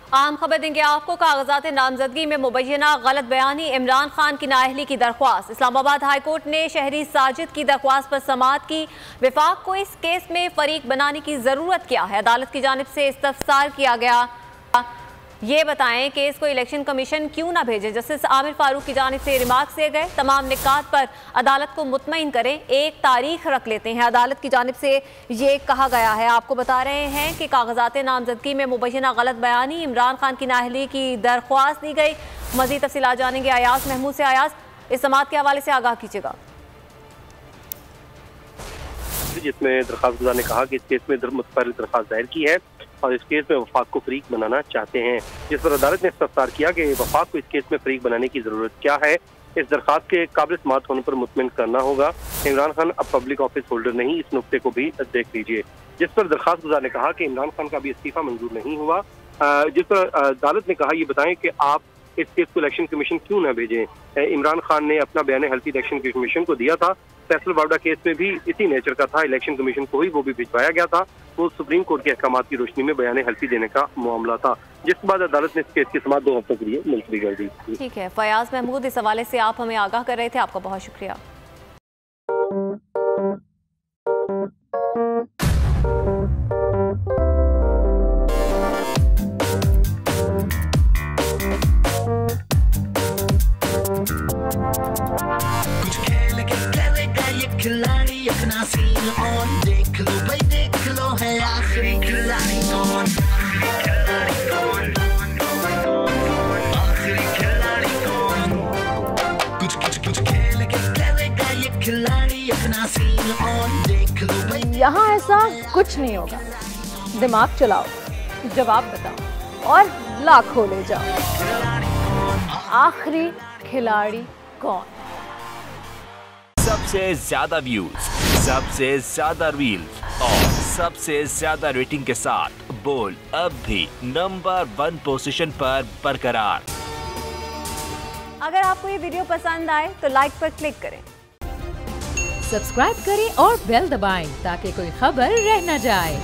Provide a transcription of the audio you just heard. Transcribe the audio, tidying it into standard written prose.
आम खबर देंगे आपको। कागजात नामजदगी में मुबैना गलत बयानी, इमरान खान की नाअहली की दरख्वास्त। इस्लामाबाद हाई कोर्ट ने शहरी साजिद की दरख्वास्त पर समाअत की। विफाक को इस केस में फरीक बनाने की जरूरत क्या है, अदालत की जानिब से इस्तफसार किया गया। ये बताएं केस को इलेक्शन कमीशन क्यों ना भेजे। जस्टिस आमिर फारूक की जानिब से रिमार्क्स दिए गए। तमाम निकात पर अदालत को मुतमईन करें, एक तारीख रख लेते हैं। अदालत की जानिब से ये कहा गया है। आपको बता रहे हैं कि कागजात नामजदगी में मुबैना गलत बयानी, इमरान खान की नाअहली की दरख्वास्त दी गई। मजीद तफसीलात जानेंगे अयाज महमूद से। अयाज, इस समाअत के हवाले से आगाह कीजिएगा। जिसमें दरख्वास्त गुजार ने कहा कि इस केस में मुतफर्रिग दरख्वास्त दायर की है और इस केस में वफाक को फरीक बनाना चाहते हैं, जिस पर अदालत ने इस्तफसार किया कि वफाक को इस केस में फरीक बनाने की जरूरत क्या है। इस दरख्वास्त के काबिल समाअत होने पर मुतमिन करना होगा। इमरान खान अब पब्लिक ऑफिस होल्डर नहीं, इस नुक्ते को भी देख लीजिए। जिस पर दरख्वास्त गुजार ने कहा कि इमरान खान का भी इस्तीफा मंजूर नहीं हुआ। जिस पर अदालत ने कहा ये बताएं कि आप इस केस को इलेक्शन कमीशन क्यों न भेजें। इमरान खान ने अपना बयान हल्फी इलेक्शन कमीशन को दिया था। फैसल बावड़ा केस में भी इसी नेचर का था, इलेक्शन कमीशन को ही वो भी भिजवाया गया था। वो सुप्रीम कोर्ट के अहकामात की रोशनी में बयान हल्फी देने का मामला था, जिसके बाद अदालत ने इस केस की समाअत 2 हफ्तों के लिए मुलतवी कर दी। ठीक है फयाज महमूद, इस हवाले से आप हमें आगाह कर रहे थे, आपका बहुत शुक्रिया। खिलाड़ी अपना सीन ऑन, देख लो भाई देख लो, है आखिरी खिलाड़ी कौन, आखिरी खिलाड़ी कौन, कुछ खेल के करेगा ये खिलाड़ी अपना सीन ऑन, देख लो भाई। यहाँ ऐसा कुछ नहीं होगा, दिमाग चलाओ, जवाब बताओ और लाखों ले जाओ। आखिरी खिलाड़ी कौन? सबसे ज्यादा व्यूज, सबसे ज्यादा रील्स और सबसे ज्यादा रेटिंग के साथ बोल अब भी नंबर 1 पोजीशन पर बरकरार। अगर आपको ये वीडियो पसंद आए तो लाइक पर क्लिक करें, सब्सक्राइब करें और बेल दबाएं ताकि कोई खबर रह न जाए।